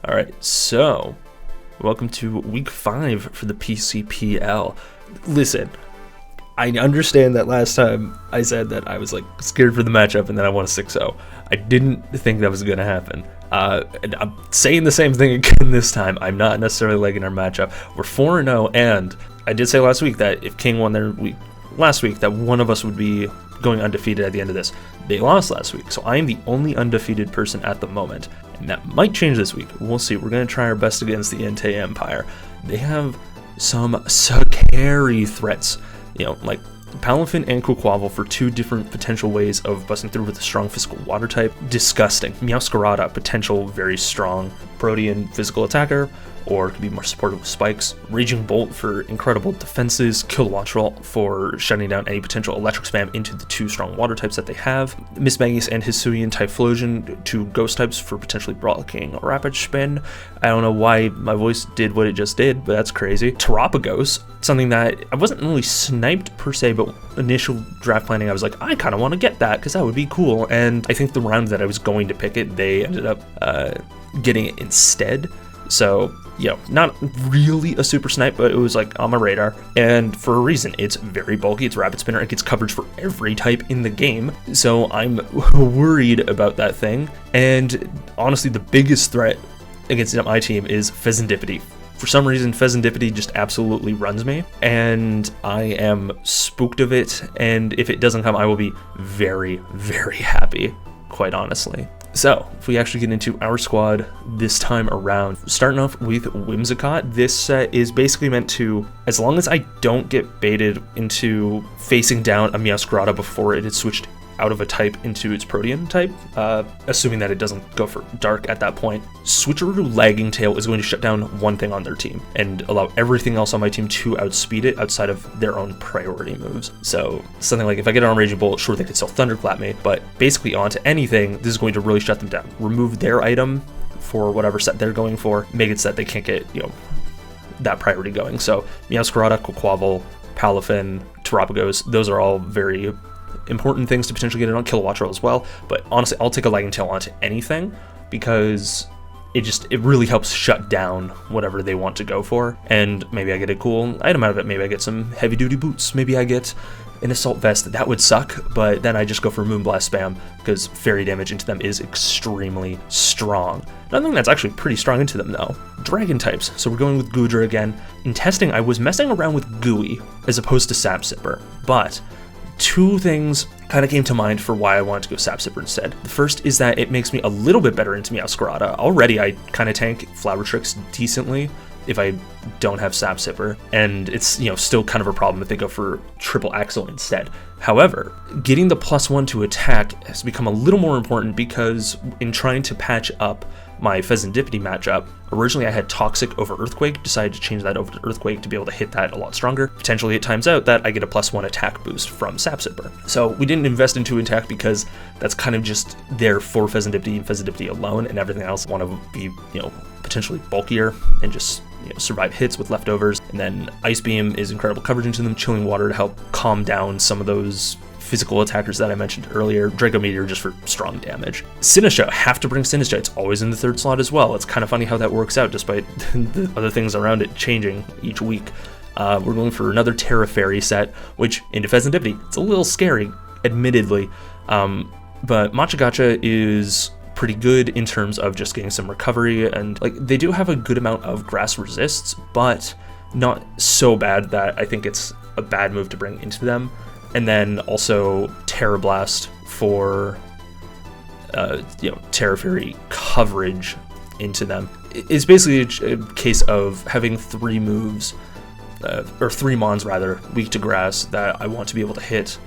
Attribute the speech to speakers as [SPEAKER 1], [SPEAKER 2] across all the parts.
[SPEAKER 1] All right, so welcome to week 5 for the Pcpl. Listen, I understand that last time I said that I was like scared for the matchup and then I won a 6-0. I didn't think that was going to happen. And I'm saying the same thing again this time. I'm not necessarily liking our matchup. We're 4-0, and I did say last week that if King won their week last week, that one of us would be going undefeated at the end of this. They lost last week, so I am the only undefeated person at the moment, and that might change this week. We'll see. We're going to try our best against the Entei Empire. They have some scary threats, like Palafin and Quaquaval for 2 different potential ways of busting through with a strong physical water type. Disgusting. Meowscarada, potential very strong Protean physical attacker, or could be more supportive with spikes. Raging Bolt for incredible defenses. Kilowattrel for shutting down any potential electric spam into the 2 strong water types that they have. Miss Maggie's and Hisuian Typhlosion, 2 ghost types for potentially blocking Rapid Spin. I don't know why my voice did what it just did, but that's crazy. Terapagos, something that I wasn't really sniped per se, but initial draft planning I was like, I kind of want to get that because that would be cool. And I think the round that I was going to pick it, they ended up getting it instead. So, not really a super snipe, but it was like on my radar. And for a reason, it's very bulky, it's rapid spinner, it gets coverage for every type in the game. So I'm worried about that thing. And honestly, the biggest threat against my team is Pheasantipity. For some reason, Pheasantipity just absolutely runs me, and I am spooked of it. And if it doesn't come, I will be very, very happy, quite honestly. So, if we actually get into our squad this time around, starting off with Whimsicott, this set is basically meant to, as long as I don't get baited into facing down a Meowscarada before it had switched out of a type into its Protean type, assuming that it doesn't go for Dark at that point, Switcheroo Lagging Tail is going to shut down one thing on their team and allow everything else on my team to outspeed it outside of their own priority moves. So something like if I get it on Raging Bolt, sure, they could still Thunderclap me, but basically onto anything, this is going to really shut them down. Remove their item for whatever set they're going for, make it so that they can't get, that priority going. So Meowscarada, Quaquaval, Palafin, Terapagos, those are all very important things to potentially get it on. Kilowattrel as well, but honestly I'll take a Lagging Tail onto anything because it really helps shut down whatever they want to go for, and maybe I get a cool item out of it. Maybe I get some heavy duty boots, maybe I get an assault vest. That would suck, but then I just go for Moonblast spam because fairy damage into them is extremely strong. Another thing that's actually pretty strong into them though, dragon types. So we're going with Goodra again. In testing I was messing around with Gooey as opposed to Sap Sipper, but 2 things kind of came to mind for why I wanted to go Sap Sipper instead. The first is that it makes me a little bit better into Meowscarada. Already I kind of tank Flower Tricks decently if I don't have Sap Sipper, and it's still kind of a problem if they go for Triple Axle instead. However, getting the +1 to attack has become a little more important because in trying to patch up my Pheasantipity matchup, originally I had Toxic over Earthquake, decided to change that over to Earthquake to be able to hit that a lot stronger. Potentially it times out that I get a +1 attack boost from Sap Sipper. So we didn't invest into attack because that's kind of just there for Pheasantipity and Pheasantipity alone, and everything else want to be, potentially bulkier and just survive hits with leftovers. And then Ice Beam is incredible coverage into them, Chilling Water to help calm down some of those physical attackers that I mentioned earlier, Draco Meteor just for strong damage. Sinistcha, have to bring Sinistcha, it's always in the 3rd slot as well. It's kind of funny how that works out despite the other things around it changing each week. We're going for another Terra Fairy set, which into Pheasantipity, it's a little scary, admittedly, but Machagacha is pretty good in terms of just getting some recovery, and they do have a good amount of grass resists, but not so bad that I think it's a bad move to bring into them. And then also Terra Blast for Terra Fairy coverage into them. It's basically a case of having 3 moves, or 3 mons rather, weak to grass that I want to be able to hit,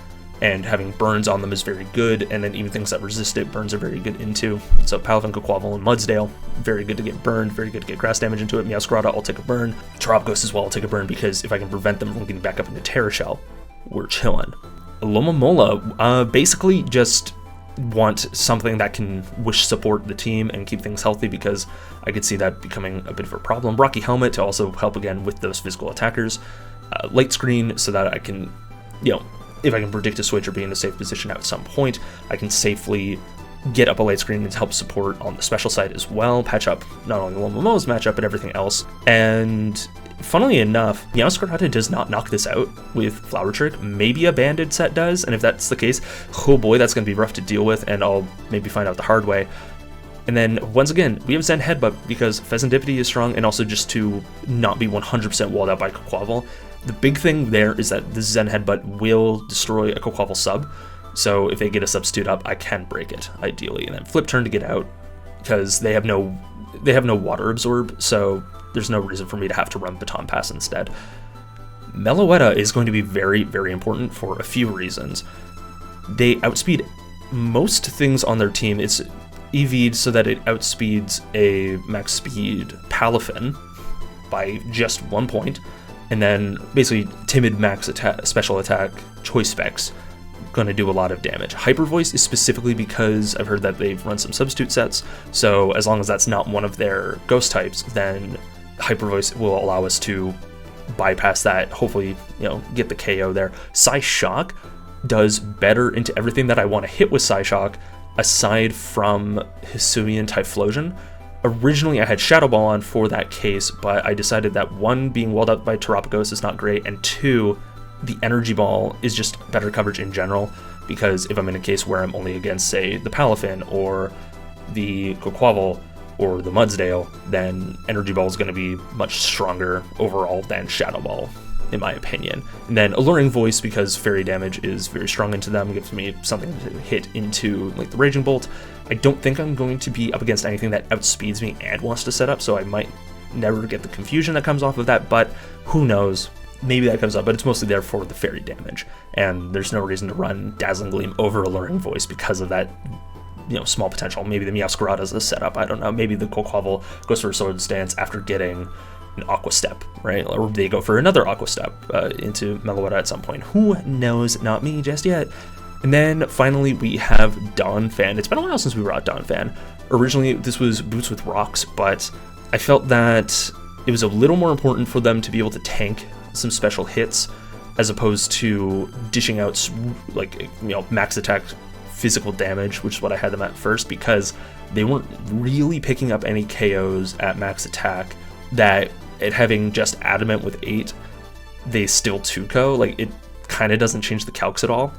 [SPEAKER 1] and having burns on them is very good, and then even things that resist it, burns are very good into. So Palafin, Quaquaval, and Mudsdale, very good to get burned, very good to get grass damage into it. Meowscarada, I'll take a burn. Terapagos as well, I'll take a burn because if I can prevent them from getting back up into Terra Shell, we're chillin'. Alomomola, basically just want something that can wish support the team and keep things healthy because I could see that becoming a bit of a problem. Rocky Helmet to also help again with those physical attackers. Light Screen so that I can, if I can predict a switch or be in a safe position at some point, I can safely get up a late screen and help support on the special side as well, patch up not only Alomomola's matchup, but everything else. And funnily enough, Meowscarada does not knock this out with Flower Trick. Maybe a Banded set does, and if that's the case, oh boy, that's going to be rough to deal with, and I'll maybe find out the hard way. And then, once again, we have Zen Headbutt because Pheasantipity is strong, and also just to not be 100% walled out by Quaquaval. The big thing there is that this Zen Headbutt will destroy a Quaquaval sub, so if they get a substitute up, I can break it, ideally. And then Flip Turn to get out, because they have no Water Absorb, so there's no reason for me to have to run Baton Pass instead. Meloetta is going to be very, very important for a few reasons. They outspeed most things on their team. It's EV'd so that it outspeeds a max speed Palafin by just 1 point, and then basically timid max attack, special attack choice specs going to do a lot of damage. Hyper Voice is specifically because I've heard that they've run some substitute sets, so as long as that's not one of their ghost types, then Hyper Voice will allow us to bypass that, hopefully, get the KO there. Psyshock does better into everything that I want to hit with Psyshock, aside from Hisuian Typhlosion. Originally I had Shadow Ball on for that case, but I decided that 1, being walled out by Terapagos is not great, and 2, the Energy Ball is just better coverage in general, because if I'm in a case where I'm only against, say, the Palafin or the Quaquaval or the Mudsdale, then Energy Ball is going to be much stronger overall than Shadow Ball, in my opinion. And then Alluring Voice, because fairy damage is very strong into them, gives me something to hit into, like the Raging Bolt. I don't think I'm going to be up against anything that outspeeds me and wants to set up, so I might never get the confusion that comes off of that, but who knows? Maybe that comes up, but it's mostly there for the fairy damage, and there's no reason to run Dazzling Gleam over Alluring Voice because of that, small potential. Maybe the Meowscarada is a setup, I don't know. Maybe the Quaquaval goes for a Swords Dance after getting an Aqua Step, right? Or they go for another Aqua Step into Meloetta at some point. Who knows? Not me just yet. And then finally we have Donphan. It's been a while since we brought Donphan. Originally this was Boots with Rocks, but I felt that it was a little more important for them to be able to tank some special hits as opposed to dishing out max attack physical damage, which is what I had them at first, because they weren't really picking up any KOs at max attack. That it having just Adamant with 8, they still 2-ko, like it kind of doesn't change the calcs at all.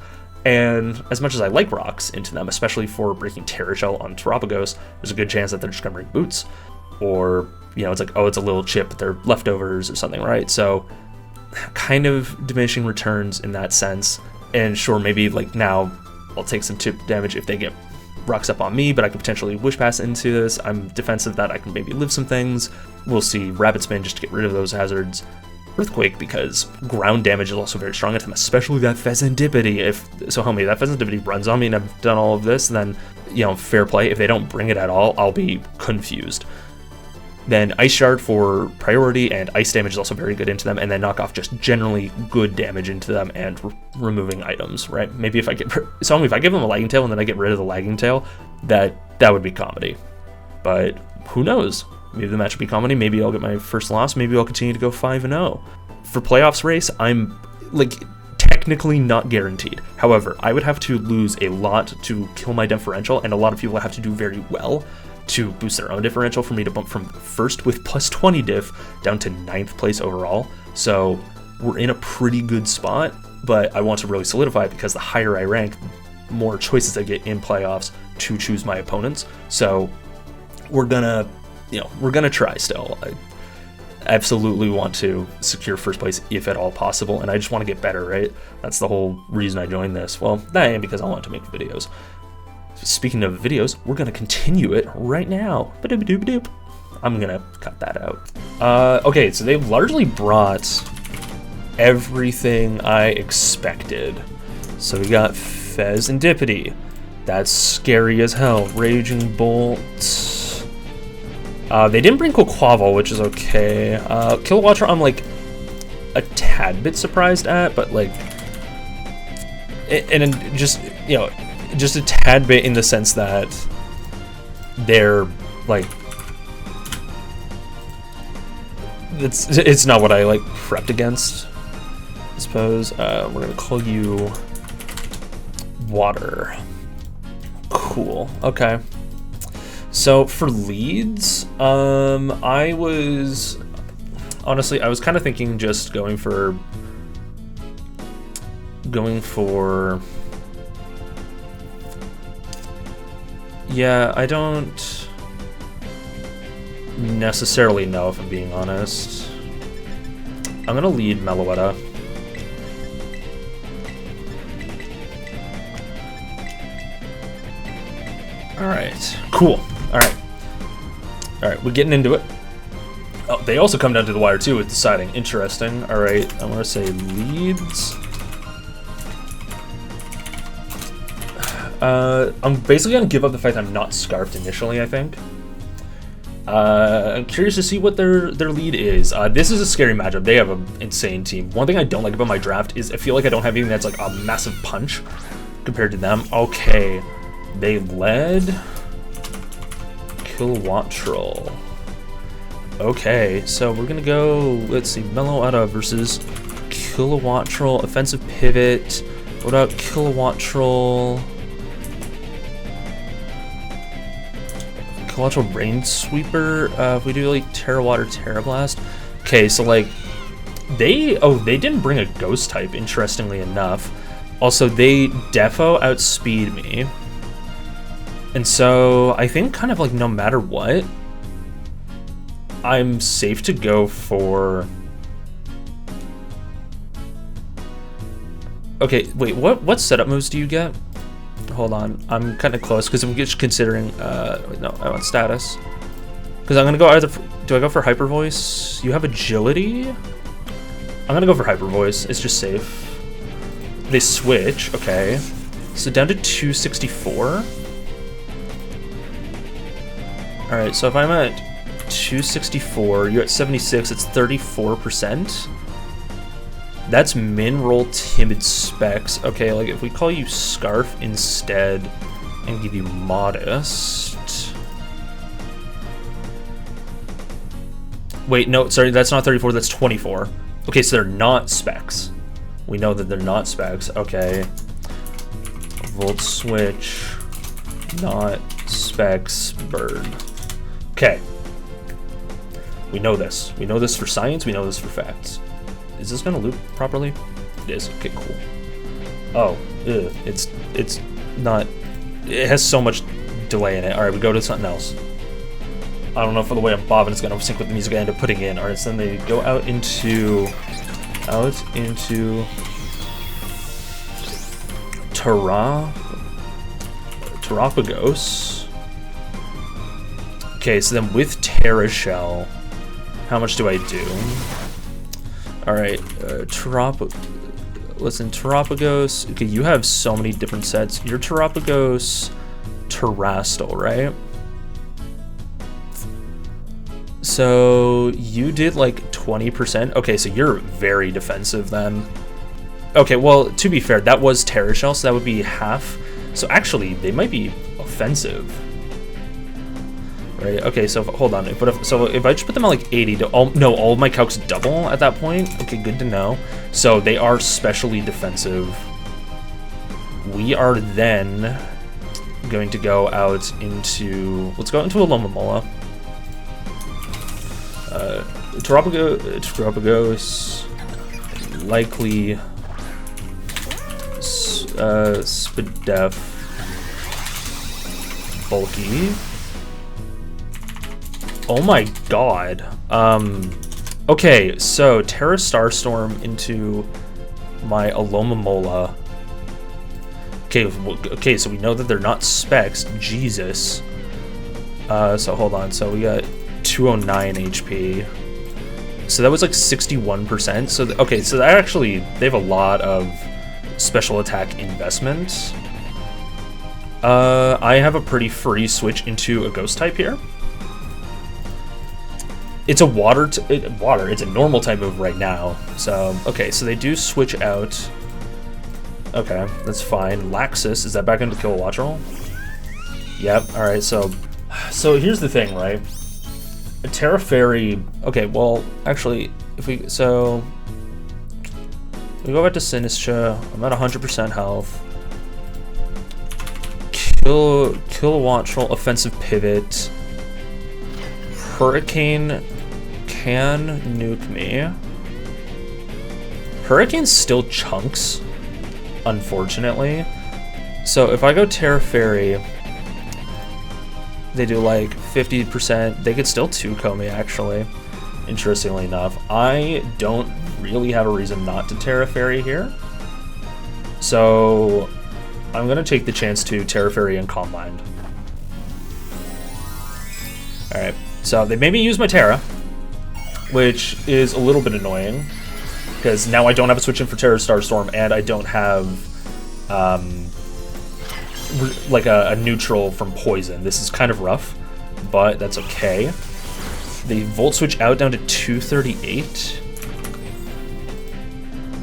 [SPEAKER 1] And as much as I like rocks into them, especially for breaking Terra Shell on Terapagos, there's a good chance that they're just gonna bring Boots, or it's like, oh, it's a little chip, but they're leftovers or something, right? So kind of diminishing returns in that sense. And sure, maybe like now I'll take some tip damage if they get rocks up on me, but I could potentially Wish Pass into this. I'm defensive that I can maybe live some things. We'll see. Rapid Spin just to get rid of those hazards. Earthquake, because ground damage is also very strong at them, especially that Pheasantipity. Help me, that Pheasantipity runs on me and I've done all of this, then, fair play. If they don't bring it at all, I'll be confused. Then Ice Shard for priority, and ice damage is also very good into them, and then knock off just generally good damage into them and removing items, right? Maybe if I give them a Lagging Tail and then I get rid of the Lagging Tail, that would be comedy. But who knows? Maybe the match will be comedy, maybe I'll get my first loss, maybe I'll continue to go 5-0. For playoffs race, I'm technically not guaranteed. However, I would have to lose a lot to kill my differential, and a lot of people have to do very well to boost their own differential for me to bump from first with plus 20 diff down to 9th place overall. So we're in a pretty good spot, but I want to really solidify it because the higher I rank, more choices I get in playoffs to choose my opponents. So we're gonna try still. I absolutely want to secure first place if at all possible, and I just want to get better, right? That's the whole reason I joined this. Well, that ain't because I want to make videos. Speaking of videos, we're going to continue it right now. Ba-doop-a-doop-a-doop. I'm going to cut that out. Okay, so they've largely brought everything I expected. So we got Pheasantipity. That's scary as hell. Raging Bolt. They didn't bring Quaquaval, which is okay. Kilowattra, I'm like a tad bit surprised at, but like, and just, just a tad bit in the sense that they're like, it's not what I like prepped against, I suppose. We're gonna call you Water. Cool. Okay. So for leads, I was kind of thinking just going for yeah, I don't necessarily know, if I'm being honest. I'm gonna lead Meloetta. Alright, cool. Alright, we're getting into it. Oh, they also come down to the wire too with deciding. Interesting. Alright, I'm gonna say leads. I'm basically gonna give up the fact that I'm not scarfed initially, I think. I'm curious to see what their lead is. This is a scary matchup. They have an insane team. One thing I don't like about my draft is I feel like I don't have anything that's like a massive punch compared to them. Okay, they led Kilowattrel. Okay, so we're gonna go, let's see, Meloetta versus Kilowattrel, offensive pivot. What about Kilowattrel? Kilowattrel Rain Sweeper. If we do like Terra Water, Terra Blast. Okay, so like they didn't bring a ghost type, interestingly enough. Also, they defo outspeed me. And so I think kind of like no matter what, I'm safe to go for... Okay, wait, what setup moves do you get? Hold on, I'm kind of close because I'm just considering, no, I want status. Because I'm gonna go either, do I go for Hyper Voice? You have agility? I'm gonna go for Hyper Voice, it's just safe. They switch, okay. So down to 264. Alright, so if I'm at 264, you're at 76, it's 34%. That's min roll timid specs. Okay, like if we call you Scarf instead and give you modest. Wait, no, sorry, that's not 34, that's 24. Okay, so they're not specs. We know that they're not specs. Okay. Volt switch, not specs, bird. Okay. We know this. We know this for science, we know this for facts. Is this gonna loop properly? It is. Okay, cool. Oh, ugh. It's not. It has so much delay in it. All right, we go to something else. I don't know if the way I'm bobbing is gonna sync with the music I end up putting in. All right, so then they go out into Terapagos. Okay, so then with Terra Shell, how much do I do? Alright, Terapagos. Okay, you have so many different sets. You're Terapagos, Terastal, right? So you did like 20%. Okay, so you're very defensive then. Okay, well, to be fair, that was Terra Shell, so that would be half. So actually, they might be offensive. Right, okay, so hold on, if I just put them at like 80, all of my calcs double at that point? Okay, good to know. So they are specially defensive. We are then going to go out into, let's go into Alomomola. Terapagos, likely Spadef, bulky. Oh my god. Okay, so Terra Starstorm into my Alomomola. Okay, so we know that they're not specs. Jesus. So hold on. So we got 209 HP. So that was like 61%. So okay, so that actually, they have a lot of special attack investment. I have a pretty free switch into a ghost type here. It's a it's a normal type move right now. So, okay, so they do switch out. Okay, that's fine. Laxus, is that back into Kilowattrel? Yep, alright, so here's the thing, right? A Terra Fairy, okay, well, actually, if we go back to Sinistra, I'm at 100% health. Kilowatt offensive pivot. Hurricane can nuke me. Hurricane still chunks, unfortunately. So if I go Terra Fairy, they do like 50%. They could still 2-co me, actually. Interestingly enough, I don't really have a reason not to Terra Fairy here. So I'm gonna take the chance to Terra Fairy and Calm Mind. Alright, so they made me use my Terra, which is a little bit annoying, because now I don't have a switch in for Terra Starstorm, and I don't have like a neutral from Poison. This is kind of rough, but that's okay. The Volt Switch out down to 238.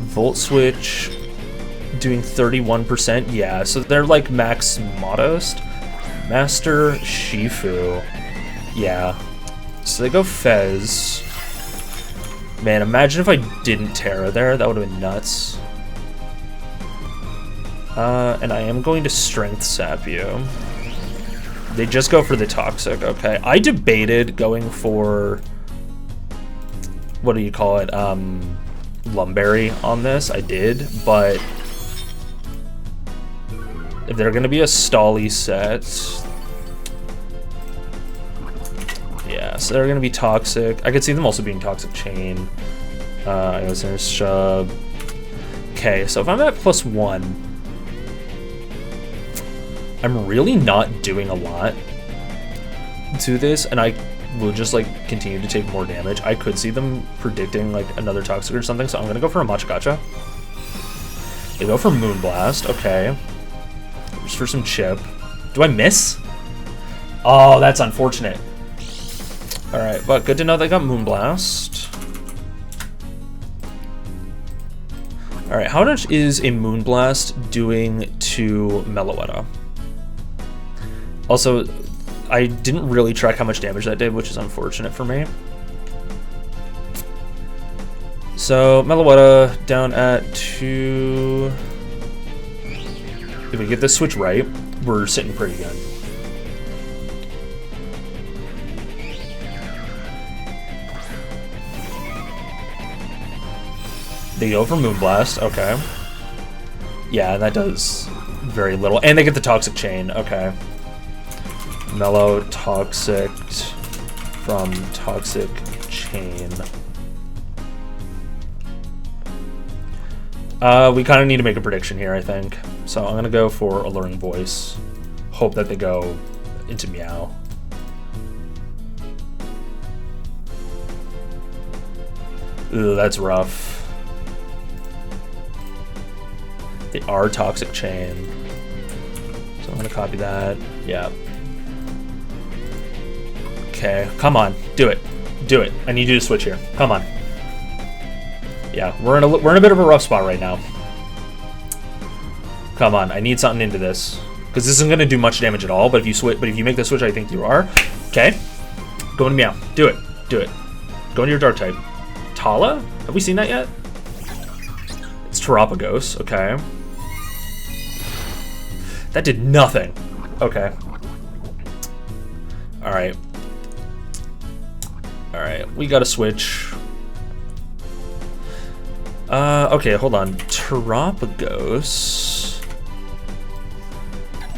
[SPEAKER 1] Volt Switch doing 31%. Yeah, so they're like max Modest. Master Shifu. Yeah. So they go Fez. Man, imagine if I didn't Terra there. That would have been nuts. And I am going to Strength Sap you. They just go for the Toxic, okay. I debated going for, what do you call it, Lumberry on this. I did, but if they're going to be a Stally set, yeah, so they're going to be Toxic. I could see them also being Toxic Chain. I guess there's Shub. Okay, so if I'm at +1, I'm really not doing a lot to this, and I will just like continue to take more damage. I could see them predicting like another Toxic or something, so I'm gonna go for a Machagacha. They go for Moonblast, okay. Just for some chip. Do I miss? Oh, that's unfortunate. Alright, but good to know they got Moonblast. Alright, how much is a Moonblast doing to Meloetta? Also, I didn't really track how much damage that did, which is unfortunate for me. So, Meloetta down at 2... If we get this switch right, we're sitting pretty good. They go for Moonblast, okay. Yeah, that does very little. And they get the Toxic Chain, okay. Mellow, Toxic from Toxic Chain. We kind of need to make a prediction here, I think. So I'm going to go for Alluring Voice. Hope that they go into Meow. Ooh, that's rough. They are Toxic Chain. So I'm going to copy that. Yeah. Okay, come on, do it, do it. I need you to switch here. Come on. Yeah, we're in a bit of a rough spot right now. Come on, I need something into this because this isn't gonna do much damage at all. But if you switch, if you make the switch, I think you are. Okay, go into Meow. Do it, do it. Go into your Dark type. Tala? Have we seen that yet? It's Terapagos. Okay. That did nothing. Okay. All right. Alright, we gotta switch. Okay, hold on. Terapagos.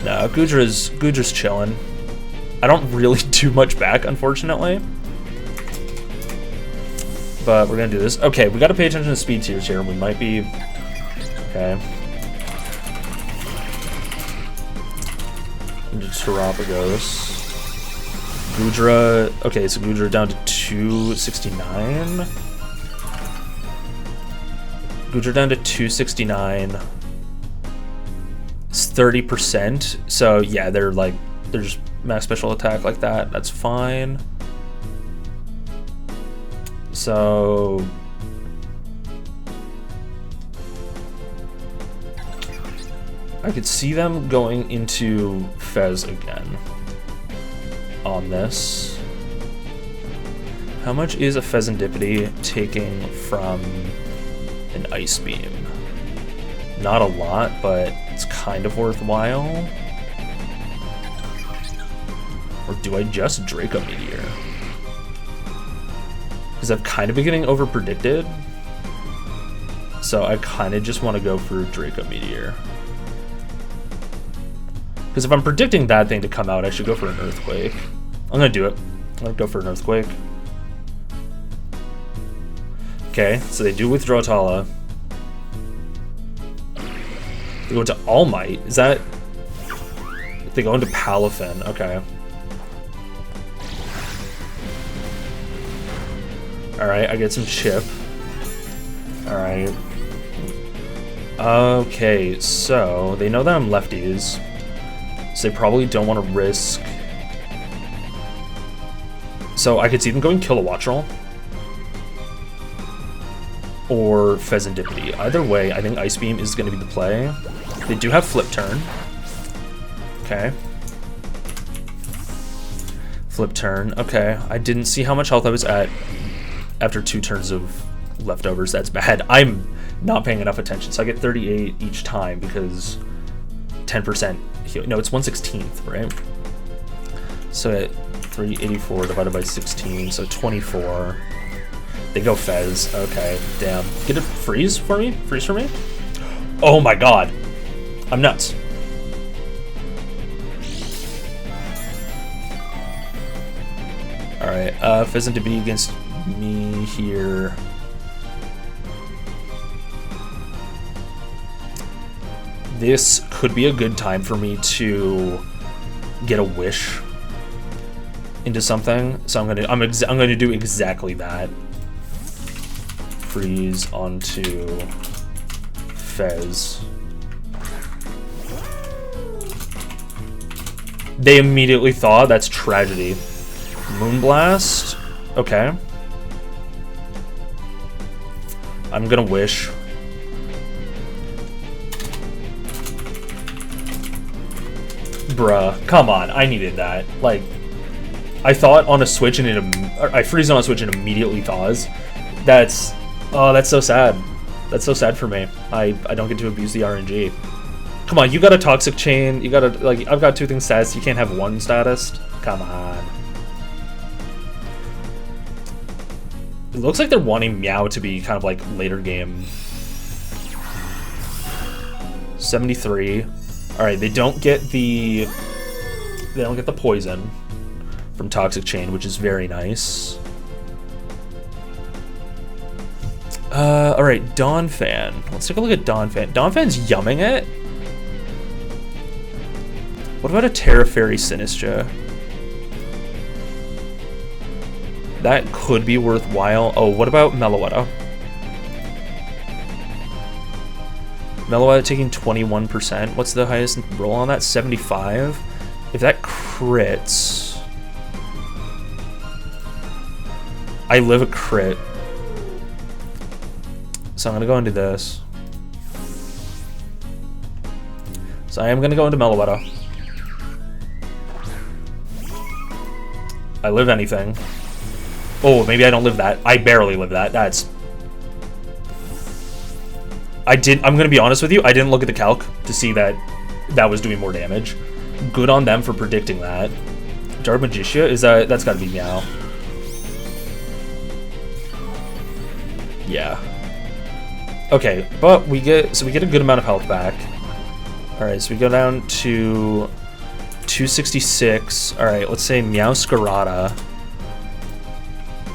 [SPEAKER 1] No, Gudra's chilling. I don't really do much back, unfortunately. But we're gonna do this. Okay, we gotta pay attention to speed tiers here. We might be... Okay. Into Terapagos. Gudra, okay, so Gudra down to 269. Gudra down to 269. It's 30%. So yeah, they're just max special attack like that. That's fine. So I could see them going into Fez again on this. How much is a Pheasantipity taking from an Ice Beam? Not a lot, but it's kind of worthwhile. do I just Draco Meteor? Because I've kind of been getting over-predicted. So I kind of just want to go for Draco Meteor. Because if I'm predicting that thing to come out, I should go for an Earthquake. I'm going to do it. I'm going to go for an Earthquake. Okay, so they do withdraw Tala. They go into All Might. Is that... They go into Palafin. Okay. Alright, I get some chip. Alright. Okay, so they know that I'm lefties. So they probably don't want to risk... So I could see them going Kilowattrel. Or Pheasantipity. Either way, I think Ice Beam is going to be the play. They do have Flip Turn. Okay. Flip Turn. Okay. I didn't see how much health I was at after 2 turns of leftovers. That's bad. I'm not paying enough attention. So I get 38 each time because 10% heal. No, it's 1/16th, right? So at 384 divided by 16, so 24. They go Fez. Okay, damn. Get a freeze for me? Freeze for me? Oh my god. I'm nuts. Alright, Pheasant to be against me here. This could be a good time for me to get a wish into something. So I'm gonna do exactly that. Freeze onto Fez. They immediately thaw. That's tragedy. Moonblast. Okay. I'm gonna wish. Bruh, come on. I needed that. Like, I thought on a switch and I freeze on a switch and immediately thaws. That's, oh, that's so sad. That's so sad for me. I don't get to abuse the RNG. Come on, you got a Toxic Chain. You got a, like, I've got 2 things status. You can't have 1 status. Come on. It looks like they're wanting Meow to be kind of like later game. 73. All right, they don't get the poison from Toxic Chain, which is very nice. All right, Donphan. Let's take a look at Donphan. Donphan's yumming it. What about a Terra Fairy Sinistra? That could be worthwhile. Oh, what about Meloetta? Meloetta taking 21%. What's the highest roll on that? 75. If that crits... I live a crit. So I'm going to go into this. So I am going to go into Meloetta. I live anything. Oh, maybe I don't live that. I barely live that. That's... I'm gonna be honest with you, I didn't look at the calc to see that that was doing more damage. Good on them for predicting that. Dark Magicia, is that's gotta be Meow. Yeah. Okay, but we get a good amount of health back. Alright, so we go down to 266. Alright, let's say Meowscarada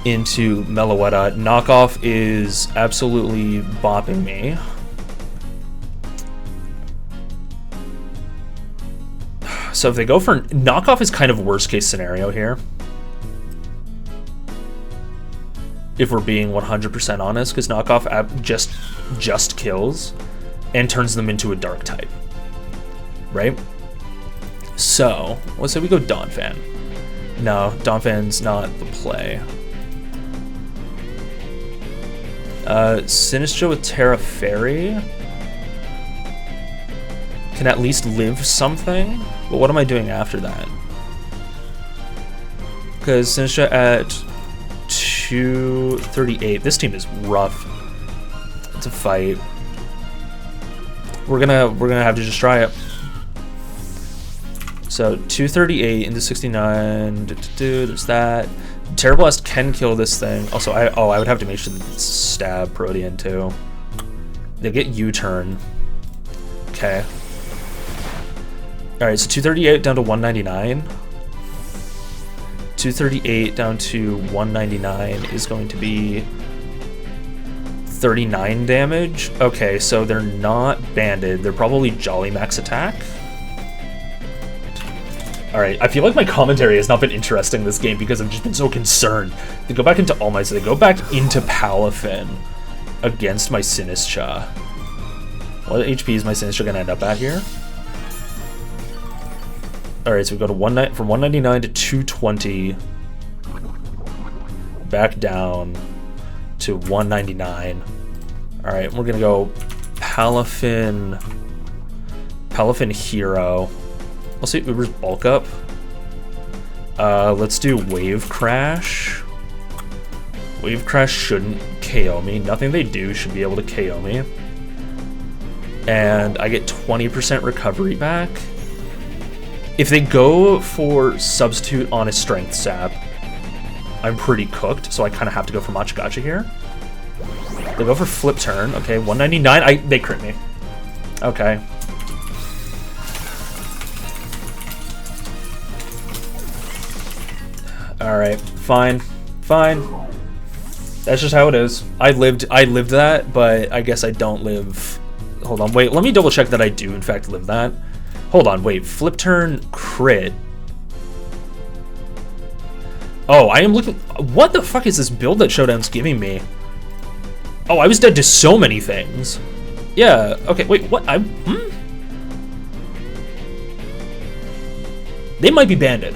[SPEAKER 1] into Meloetta. Knockoff is absolutely bopping me. So if they go for... Knockoff is kind of worst case scenario here. If we're being 100% honest, because Knockoff just kills and turns them into a dark type. Right? So, let's say we go Donphan. No, Donphan's not the play. Sinistra with Terra Fairy can at least live something, but what am I doing after that? Because Sinistra at 238. This team is rough. It's a fight. We're gonna have to just try it. So 238 into 69. There's that. Terror Blast can kill this thing. Also, I would have to make sure that it's stab Protean too. They get U-turn. Okay. All right, so 238 down to 199. 238 down to 199 is going to be 39 damage. Okay, so they're not banded. They're probably Jolly Max attack. Alright, I feel like my commentary has not been interesting this game because I've just been so concerned. They go back into All Might, so they go back into Palafin against my Sinistra. What HP is my Sinistra gonna end up at here? Alright, so we go to from 199 to 220. Back down to 199. Alright, we're gonna go Palafin Hero. Let's see Uber's bulk up. Let's do Wave Crash. Wave Crash shouldn't KO me. Nothing they do should be able to KO me. And I get 20% recovery back. If they go for Substitute on a Strength Sap, I'm pretty cooked, so I kind of have to go for Machagacha here. They go for Flip Turn. Okay, 199. They crit me. Okay. Alright, fine. That's just how it is. I lived that, but I guess I don't live... Hold on, wait, let me double check that I do in fact live that. Hold on, wait, Flip Turn crit. Oh, I am looking... What the fuck is this build that Showdown's giving me? Oh, I was dead to so many things. Yeah, okay, wait, what? They might be banded.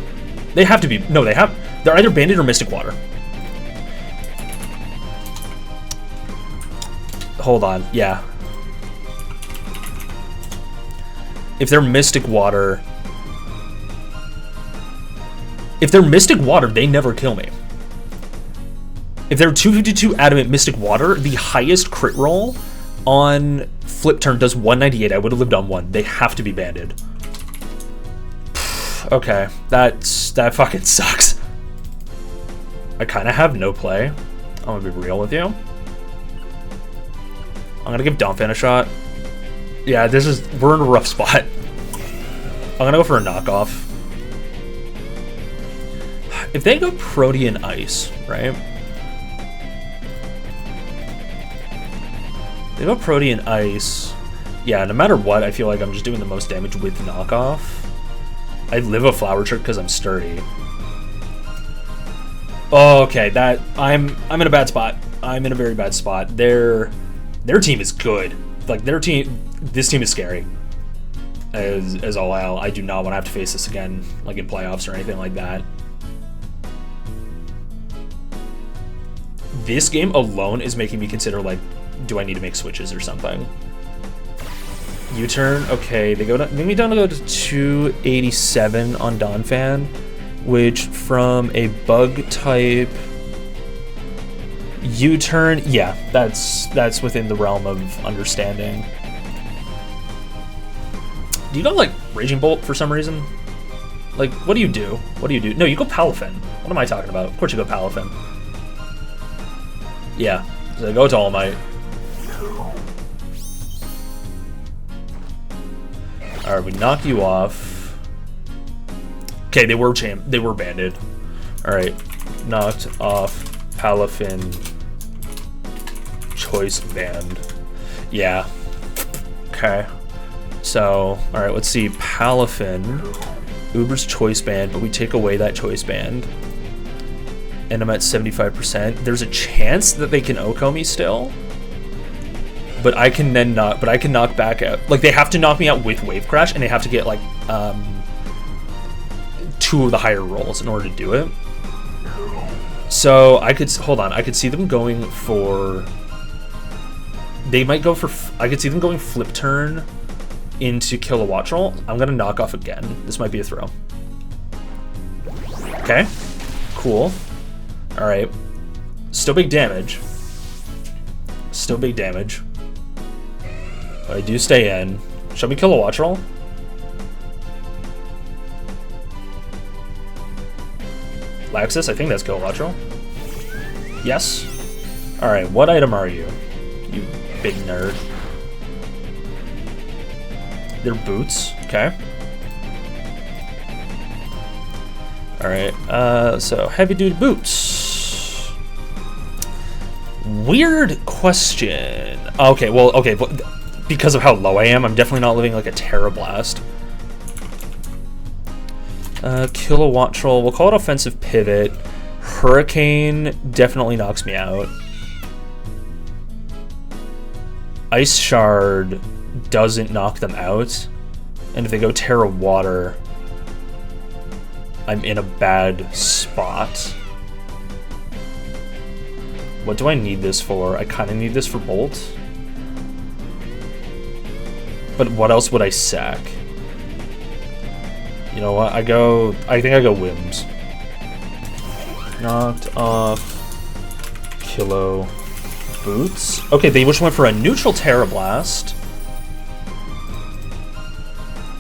[SPEAKER 1] They have to be... No, they have... They're either banded or Mystic Water. Hold on, yeah. If they're Mystic Water... If they're Mystic Water, they never kill me. If they're 252 Adamant Mystic Water, the highest crit roll on Flip Turn does 198. I would have lived on 1. They have to be banded. Okay, that fucking sucks. I kind of have no play. I'm gonna be real with you. I'm gonna give Donphan a shot. Yeah, we're in a rough spot. I'm gonna go for a knockoff. If they go Protean Ice, right? They go Protean Ice. Yeah, no matter what, I feel like I'm just doing the most damage with knockoff. I live a Flower Trick because I'm sturdy. Oh, okay, I'm in a bad spot. I'm in a very bad spot. Their team is good. Like this team is scary. As all out, I do not want to have to face this again, like in playoffs or anything like that. This game alone is making me consider, like, do I need to make switches or something? U-turn, okay, they make me down to go to 287 on Donphan, which from a bug type U-turn, yeah, that's within the realm of understanding. Do you go like Raging Bolt for some reason? Like, what do you do? What do you do? No, you go Palafin. What am I talking about? Of course you go Palafin. Yeah, so go to All Might. Alright, we knock you off. Okay, they were banded. Alright, knocked off Palafin Choice Band. Yeah. Okay. So, alright, let's see. Palafin, Uber's Choice Band, but we take away that Choice Band. And I'm at 75%. There's a chance that they can Oko me still. But I can then knock back out. Like, they have to knock me out with Wave Crash, and they have to get, like, 2 of the higher rolls in order to do it. So, I could see them going for... They might go for... I could see them going Flip Turn into Kill a Watch Roll. I'm gonna knock off again. This might be a throw. Okay. Cool. Alright. Still big damage. Still big damage. But I do stay in. Shall we kill a Watch Roll? Laxus, I think that's Kill Watcho. Yes. Alright, what item are you? You big nerd. They're boots, okay. Alright, so heavy duty boots. Weird question. Okay, well, okay, because of how low I am, I'm definitely not living like a Terra Blast. Kilowatt Troll, we'll call it Offensive Pivot. Hurricane definitely knocks me out. Ice Shard doesn't knock them out. And if they go Terra Water, I'm in a bad spot. What do I need this for? I kind of need this for Bolt. But what else would I sack? You know what? I think I go Whims. Knocked off Kilo Boots. Okay, they just went for a neutral Terra Blast.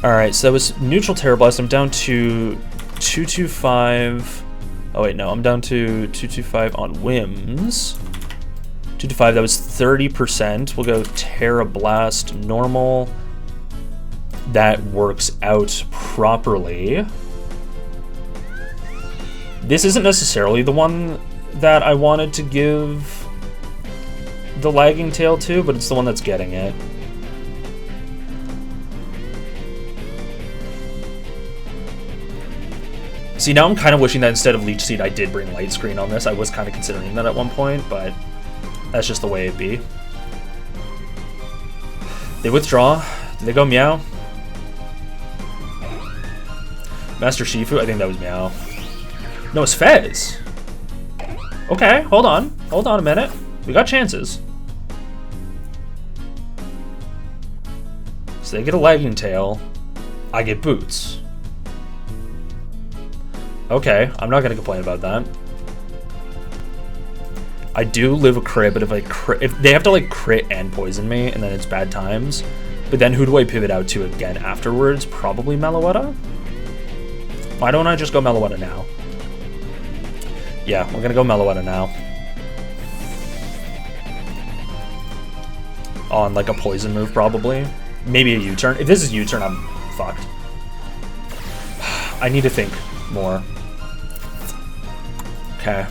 [SPEAKER 1] Alright, so that was neutral Terra Blast. I'm down to 225. Oh wait, no, I'm down to 225 on Whims. 225, that was 30%. We'll go Terra Blast normal. That works out properly. This isn't necessarily the one that I wanted to give the lagging tail to, but it's the one that's getting it. See, now I'm kind of wishing that instead of Leech Seed, I did bring Light Screen on this. I was kind of considering that at one point, but that's just the way it be. They withdraw. Did they go Meow? Master Shifu? I think that was Meow. No, it's Fez. Okay, hold on. Hold on a minute. We got chances. So they get a lagging tail. I get boots. Okay, I'm not gonna complain about that. I do live a crit, but if they have to like crit and poison me, and then it's bad times. But then who do I pivot out to again afterwards? Probably Meloetta? Why don't I just go Meloetta now? Yeah, we're gonna go Meloetta now. On like a poison move, probably. Maybe a U-turn. If this is U-turn, I'm fucked. I need to think more. Okay.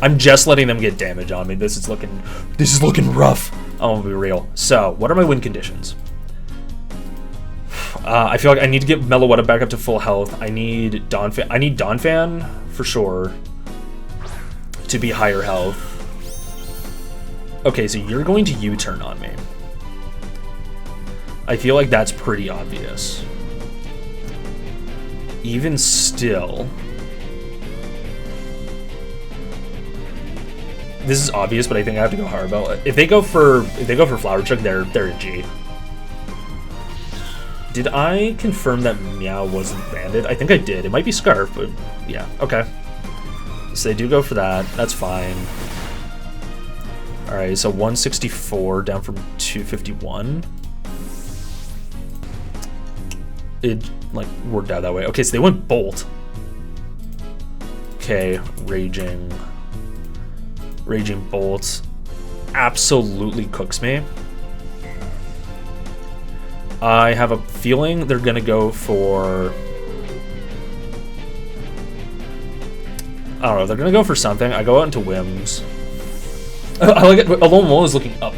[SPEAKER 1] I'm just letting them get damage on me. This is looking rough. I'm gonna be real. So, what are my win conditions? I feel like I need to get Meloetta back up to full health. I need Donphan. I need Donphan for sure to be higher health. Okay, so you're going to U-turn on me. I feel like that's pretty obvious. Even still, this is obvious, but I think I have to go Harbell. If they go for Flower Chuck, they're a G. Did I confirm that Meow wasn't banded? I think I did. It might be Scarf, but yeah, okay. So they do go for that. That's fine. Alright, so 164 down from 251. It, like, worked out that way. Okay, so they went Bolt. Okay, Raging Bolt absolutely cooks me. I have a feeling they're gonna go for... I don't know, they're gonna go for something. I go out into Whims. I like it. Alomomola is looking up.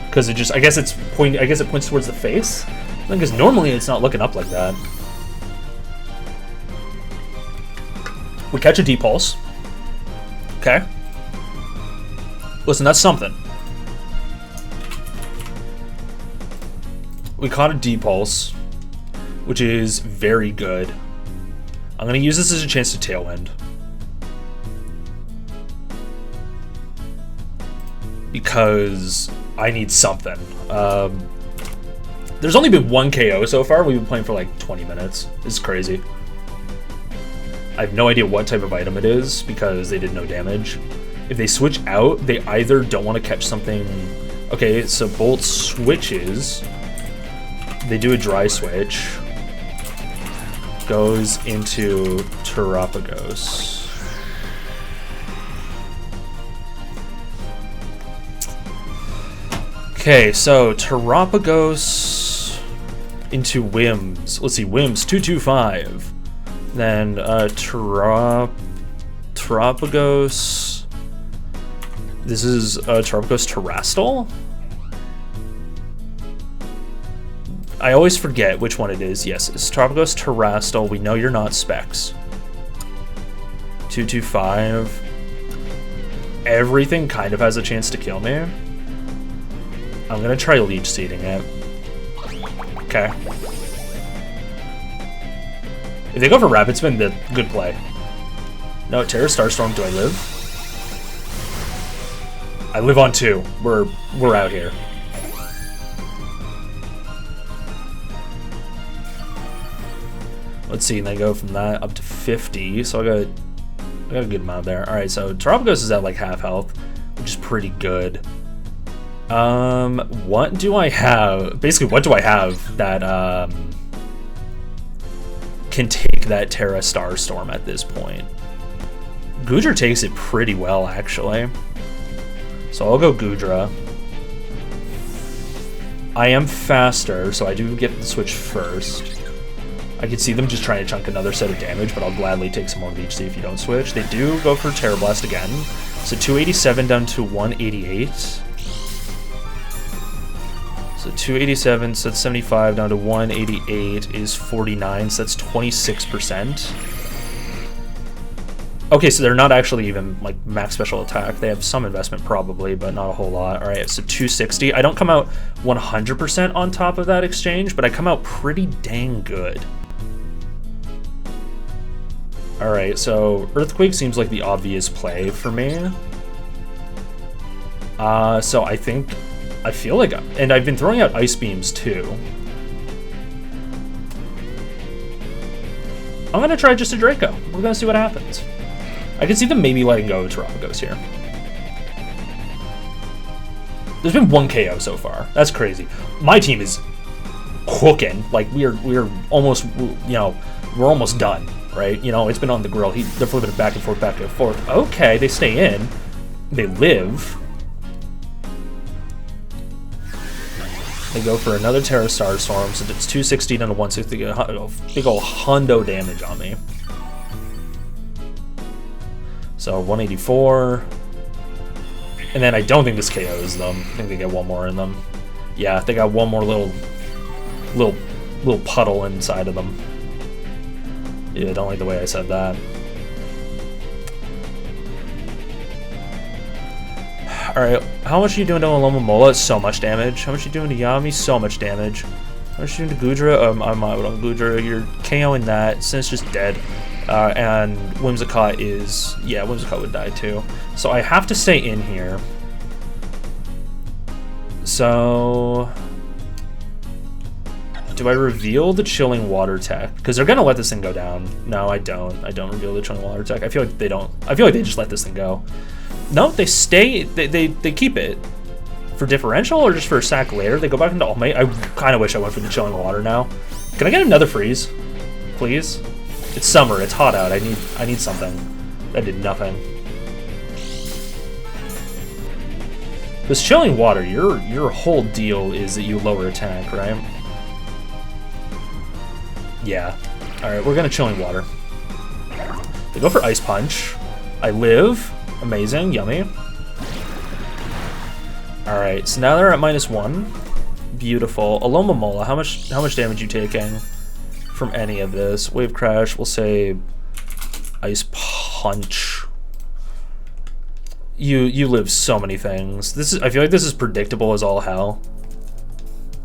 [SPEAKER 1] Because it just, I guess it points towards the face. Because normally it's not looking up like that. We catch a D-Pulse. Okay. Listen, that's something. We caught a D-Pulse, which is very good. I'm going to use this as a chance to Tailwind. Because I need something. There's only been one KO so far. We've been playing for like 20 minutes. It's crazy. I have no idea what type of item it is because they did no damage. If they switch out, they either don't want to catch something... Okay, so Bolt switches. They do a dry switch. Goes into Terapagos. Okay, so Terapagos into Whims. Let's see, Whims 225. Then Terapagos. This is Terapagos Terastal? I always forget which one it is. Yes, it's Terapagos Terastal. We know you're not Specs. 225. Everything kind of has a chance to kill me. I'm gonna try leech seeding it. Okay. If they go for Rapid Spin, then good play. No, Terra Starstorm, do I live? I live on 2. We're out here. Let's see, and they go from that up to 50, so I got a good amount there. Alright, so Terapagos is at like half health, which is pretty good. What do I have? Basically, what do I have that can take that Terra Starstorm at this point? Goodra takes it pretty well, actually. So I'll go Goodra. I am faster, so I do get the switch first. I could see them just trying to chunk another set of damage, but I'll gladly take some more leech if you don't switch. They do go for Terra Blast again. So 287 down to 188. So 287, so that's 75 down to 188 is 49, so that's 26%. Okay, so they're not actually even like max special attack. They have some investment probably, but not a whole lot. All right, so 260. I don't come out 100% on top of that exchange, but I come out pretty dang good. All right, so Earthquake seems like the obvious play for me. So I feel like, and I've been throwing out Ice Beams too. I'm gonna try just a Draco. We're gonna see what happens. I can see them maybe letting go of Terapagos here. There's been 1 KO so far. That's crazy. My team is cooking. Like we're almost, you know, we're almost done, right? You know, it's been on the grill. They're flipping it back and forth, back and forth. Okay, they stay in. They live. They go for another Terra Starstorm, so it's 260 down to 160. A big ol' hundo damage on me. So 184. And then I don't think this KOs them. I think they get one more in them. Yeah, they got one more little puddle inside of them. Yeah, I don't like the way I said that. Alright, how much are you doing to Alomomola? So much damage. How much are you doing to Yami? So much damage. How much are you doing to Goodra? I'm out on Goodra. You're KOing that. Sin's just dead. And Whimsicott is... Yeah, Whimsicott would die too. So I have to stay in here. So... Do I reveal the Chilling Water tech? Because they're going to let this thing go down. No, I don't. I don't reveal the Chilling Water tech. I feel like they don't. I feel like they just let this thing go. No, they stay... They keep it. For differential or just for a sack later? They go back into All Might. I kind of wish I went for the Chilling Water now. Can I get another freeze? Please? It's summer. It's hot out. I need something. That did nothing. This Chilling Water, your whole deal is that you lower attack, right? Yeah. Alright, we're gonna Chilling Water. They go for Ice Punch. I live. Amazing. Yummy. Alright, so now they're at -1. Beautiful. Alomomola, how much damage you taking from any of this? Wave Crash, we'll say Ice Punch. You live so many things. I feel like this is predictable as all hell.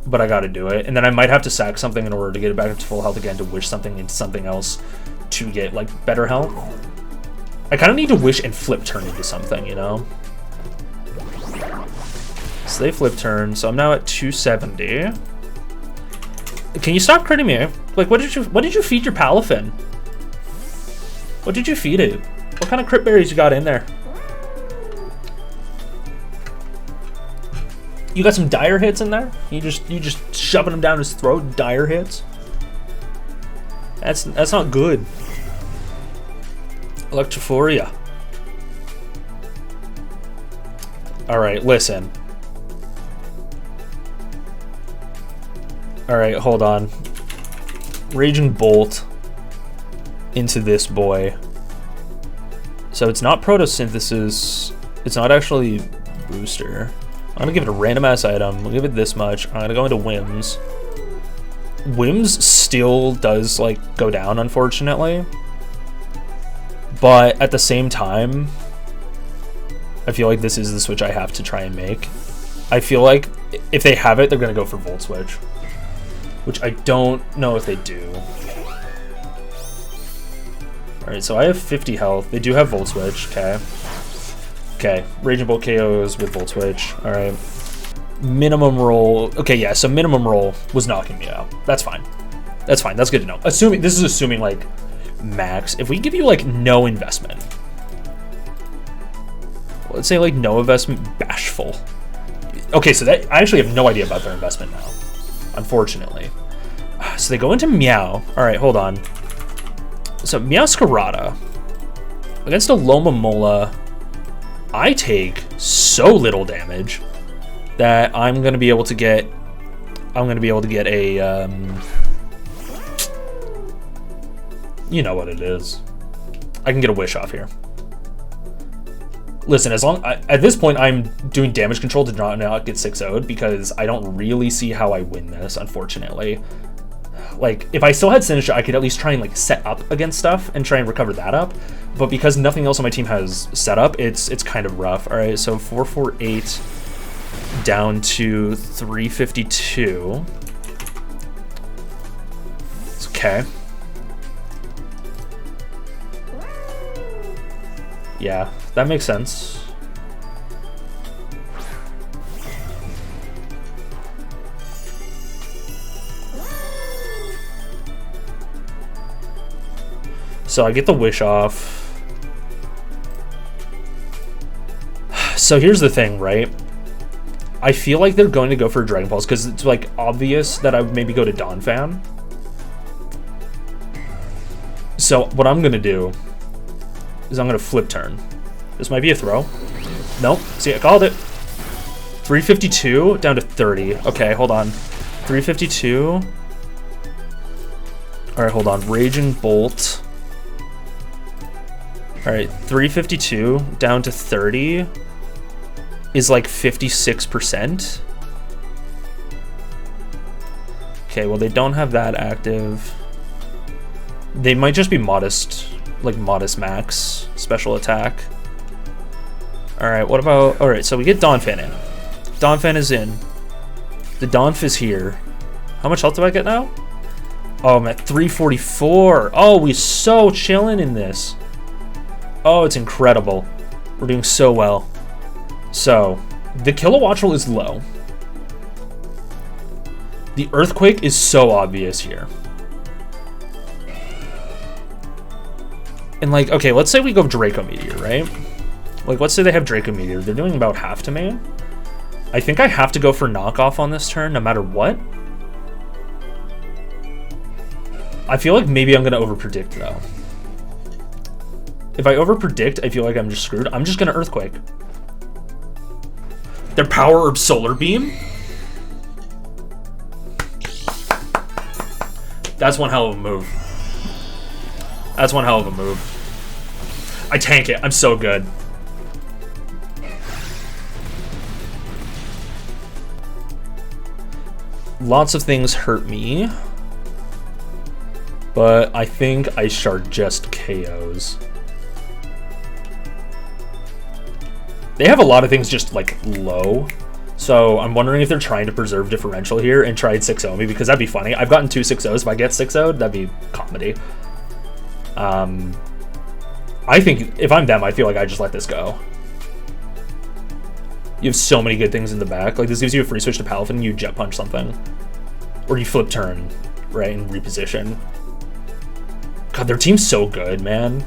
[SPEAKER 1] But I gotta do it. And then I might have to sack something in order to get it back up to full health again to wish something into something else to get like better health. I kind of need to wish and flip turn into something, you know? So they flip turn, so I'm now at 270. Can you stop critting me? Like, what did you feed your Palafin? What did you feed it? What kind of crit berries you got in there? You got some dire hits in there? You just shoving them down his throat, dire hits? That's not good. Electrophoria. Alright, listen. Alright, hold on. Raging Bolt into this boy. So it's not Photosynthesis. It's not actually Booster. I'm gonna give it a random ass item. We'll give it this much. I'm gonna go into Whims. Whims still does, like, go down, unfortunately. But at the same time, I feel like this is the switch I have to try and make. I feel like if they have it, they're going to go for Volt Switch. Which I don't know if they do. Alright, so I have 50 health. They do have Volt Switch, okay. Okay, Raging Bolt KOs with Volt Switch, alright. Minimum roll, okay, yeah, so minimum roll was knocking me out. That's fine. That's fine, that's good to know. Assuming, this is assuming, like, max. If we give you, like, no investment. Let's say, like, no investment, Bashful. Okay, so that, I actually have no idea about their investment now, unfortunately. So they go into Meow. Alright, hold on. So Meowscarada against a Alomomola. I take so little damage that I'm gonna be able to get a you know what it is. I can get a Wish off here. Listen, as long at this point I'm doing damage control to not get 6-0'd because I don't really see how I win this, unfortunately. Like, if I still had Sinister, I could at least try and, like, set up against stuff and try and recover that up. But because nothing else on my team has set up, it's kind of rough. All right, so 448 down to 352. It's okay. Yeah, that makes sense. So I get the Wish off. So here's the thing, right? I feel like they're going to go for Dragon Pulse because it's, like, obvious that I would maybe go to Donphan. So what I'm going to do is I'm going to flip turn. This might be a throw. Nope. See, I called it. 352 down to 30. Okay, hold on. 352. All right, hold on. Raging Bolt. All right, 352 down to 30 is like 56%. Okay, well, they don't have that active. They might just be modest, like modest max special attack. All right, what about, all right, so we get Donphan in. Donphan is in. The Donph is here. How much health do I get now? Oh, I'm at 344. Oh, we're so chilling in this. Oh, it's incredible. We're doing so well. So, the Kilowatt roll is low. The Earthquake is so obvious here. And, like, okay, let's say we go Draco Meteor, right? Like, let's say they have Draco Meteor. They're doing about half to me. I think I have to go for knockoff on this turn, no matter what. I feel like maybe I'm going to overpredict, though. If I overpredict, I feel like I'm just screwed. I'm just going to Earthquake. Their Power Herb Solar Beam? That's one hell of a move. That's one hell of a move. I tank it. I'm so good. Lots of things hurt me. But I think Ice Shard just KOs. They have a lot of things just, like, low. So I'm wondering if they're trying to preserve differential here and try and 6-0 me, because that'd be funny. I've gotten 2 6-0s. If I get 6-0'd, that'd be comedy. I think if I'm them, I feel like I just let this go. You have so many good things in the back. Like, this gives you a free switch to Palafin and you jet punch something. Or you flip turn, right, and reposition. God, their team's so good, man.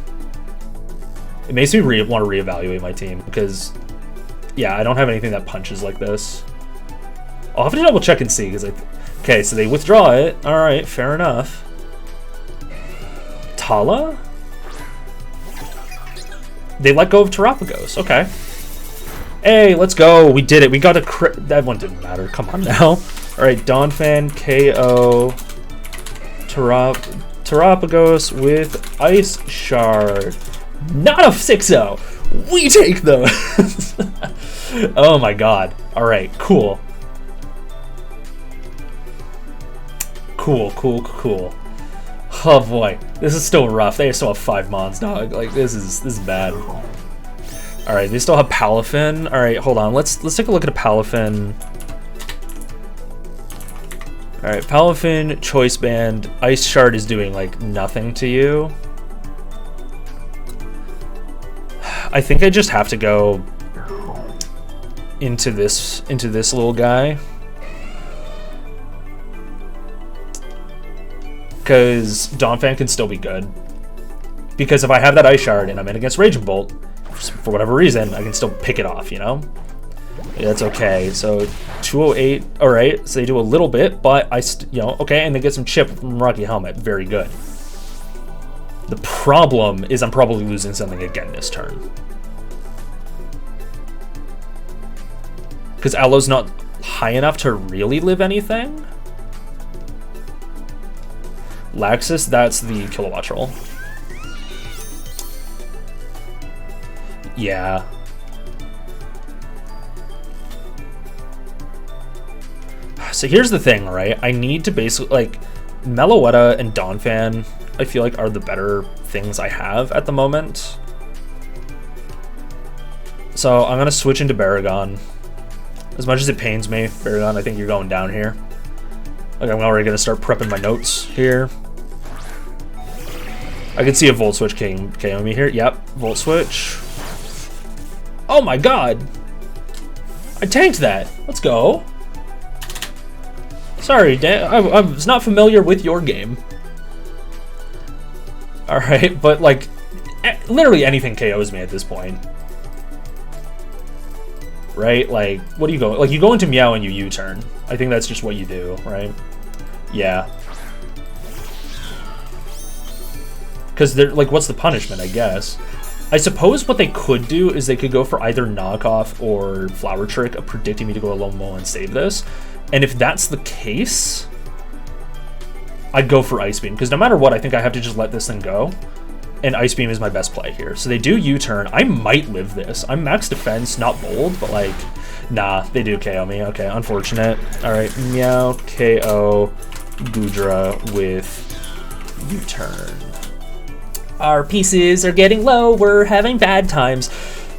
[SPEAKER 1] It makes me want to reevaluate my team because, yeah, I don't have anything that punches like this. I'll have to double check and see because okay, so they withdraw it. All right, fair enough. Tala? They let go of Terapagos. Okay. Hey, let's go. We did it. We got a crit. That one didn't matter. Come on now. All right, Donphan, KO, Terapagos with Ice Shard. Not a 6-0. We take those. Oh my god. All right, cool. Cool. Oh boy, this is still rough. They still have 5 mons, dog. Like this is bad. All right, they still have Palafin. All right, hold on. Let's take a look at a Palafin. All right, Palafin, Choice Band, Ice Shard is doing like nothing to you. I think I just have to go into this little guy. Because Donphan can still be good. Because if I have that Ice Shard and I'm in against Raging Bolt, for whatever reason, I can still pick it off, you know? Yeah, that's okay. So 208. All right, so they do a little bit, but okay, and they get some chip from Rocky Helmet. Very good. The problem is I'm probably losing something again this turn. Because Alo's not high enough to really live anything. Laxus, that's the Kilowatt Troll. Yeah. So here's the thing, right? I need to basically, like, Meloetta and Donphan, I feel like are the better things I have at the moment. So I'm going to switch into Baragon. As much as it pains me, Baragon, I think you're going down here. Like, I'm already going to start prepping my notes here. I can see a Volt Switch KO me here. Yep, Volt Switch. Oh my god! I tanked that. Let's go. Sorry, Dan. I was not familiar with your game. Alright, but like, literally anything KOs me at this point. Right? Like, what do you go? Like, you go into Meow and you U-turn. I think that's just what you do, right? Yeah. Because they're like, what's the punishment, I guess? I suppose what they could do is they could go for either Knockoff or Flower Trick of predicting me to go Alomomola and save this. And if that's the case, I'd go for Ice Beam. Because no matter what, I think I have to just let this thing go. And Ice Beam is my best play here. So they do U-turn. I might live this. I'm max defense, not bold, but like, nah, they do KO me. Okay, unfortunate. All right, Meow, KO, Goodra with U-turn. Our pieces are getting low. We're having bad times.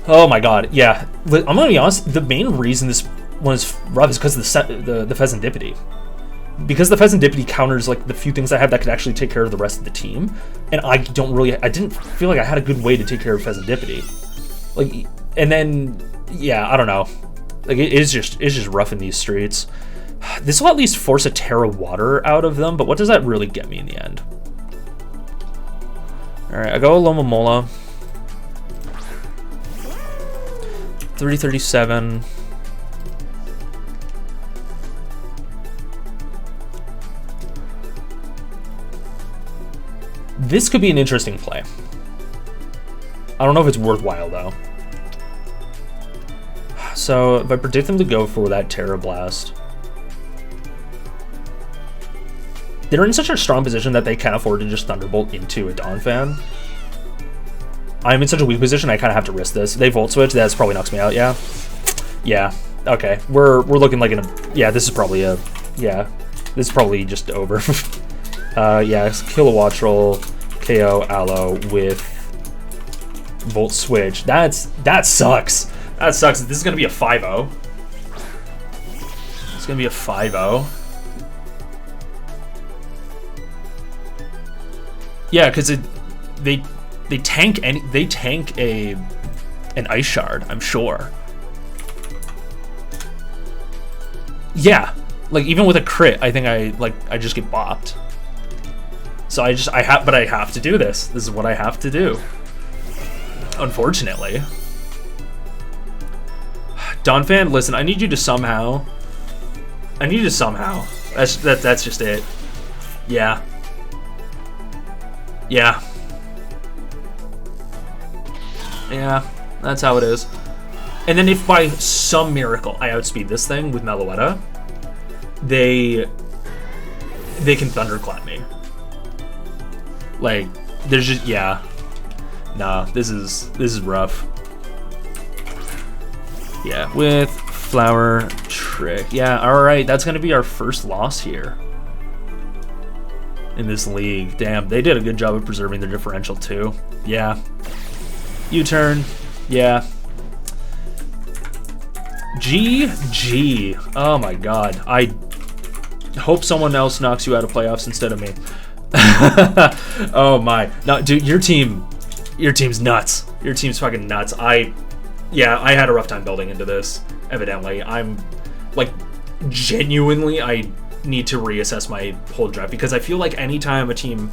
[SPEAKER 1] Oh my god, yeah. I'm gonna be honest. The main reason this was rough is because of the Pheasantipity. Because the Pheasantipity counters like the few things I have that could actually take care of the rest of the team, and I didn't feel like I had a good way to take care of Pheasantipity. Like, and then yeah, I don't know. Like it's just rough in these streets. This will at least force a Terra Water out of them, but what does that really get me in the end? Alright, I go Alomomola. 337. This could be an interesting play. I don't know if it's worthwhile, though. So, if I predict them to go for that Terra Blast, they're in such a strong position that they can't afford to just Thunderbolt into a Donphan. I'm in such a weak position, I kind of have to risk this. They Volt Switch, that's probably knocks me out, yeah? Yeah, okay. We're looking like in a... Yeah, this is probably a... Yeah, this is probably just over. Yeah, Kilowatt Troll, KO, Aloe with Volt Switch. That sucks. That sucks. This is going to be a 5-0. It's going to be a 5-0. Yeah, because they tank an Ice Shard, I'm sure. Yeah, like even with a crit, I think I just get bopped. So I have to do this. This is what I have to do. Unfortunately. Donphan, listen, I need you to somehow. That's just it. Yeah. Yeah. Yeah, that's how it is. And then if by some miracle I outspeed this thing with Meloetta, they can thunderclap me. Like, there's just, yeah. Nah, this is rough. Yeah, with Flower Trick. Yeah, alright, that's gonna be our first loss here in this league. Damn, they did a good job of preserving their differential too. Yeah. U-turn. Yeah. GG. Oh my god. I hope someone else knocks you out of playoffs instead of me. Oh my. No, dude, your team's nuts. Your team's fucking nuts. Yeah, I had a rough time building into this, evidently. I'm, like, genuinely, I need to reassess my whole draft, because I feel like anytime a team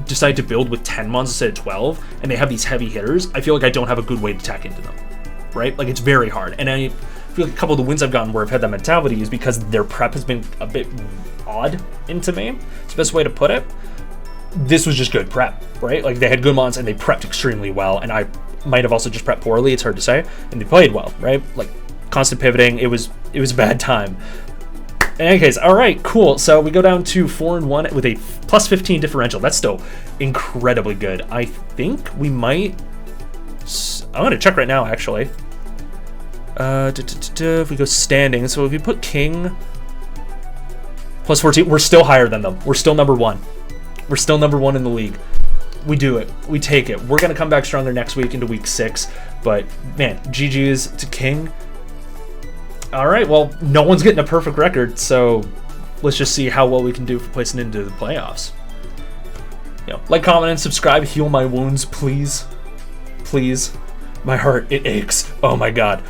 [SPEAKER 1] decide to build with 10 mons instead of 12, and they have these heavy hitters, I feel like I don't have a good way to tack into them, right? Like, it's very hard. And I feel like a couple of the wins I've gotten where I've had that mentality is because their prep has been a bit odd into me. It's the best way to put it. This was just good prep, right? Like, they had good mons and they prepped extremely well, and I might have also just prepped poorly, it's hard to say, and they played well, right? Like, constant pivoting, it was a bad time. In any case, all right, cool. So we go down to 4-1 with a plus 15 differential. That's still incredibly good. I think we might, I'm gonna check right now, actually. If we go standing, so if we put king plus 14, we're still higher than them. We're still number one. We're still number one in the league. We do it. We take it. We're going to come back stronger next week into week 6. But, man, GG's to king. All right, well, no one's getting a perfect record, so let's just see how well we can do for placing into the playoffs. You know, like, comment, and subscribe. Heal my wounds, please. Please. My heart, it aches. Oh, my God.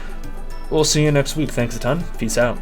[SPEAKER 1] We'll see you next week. Thanks a ton. Peace out.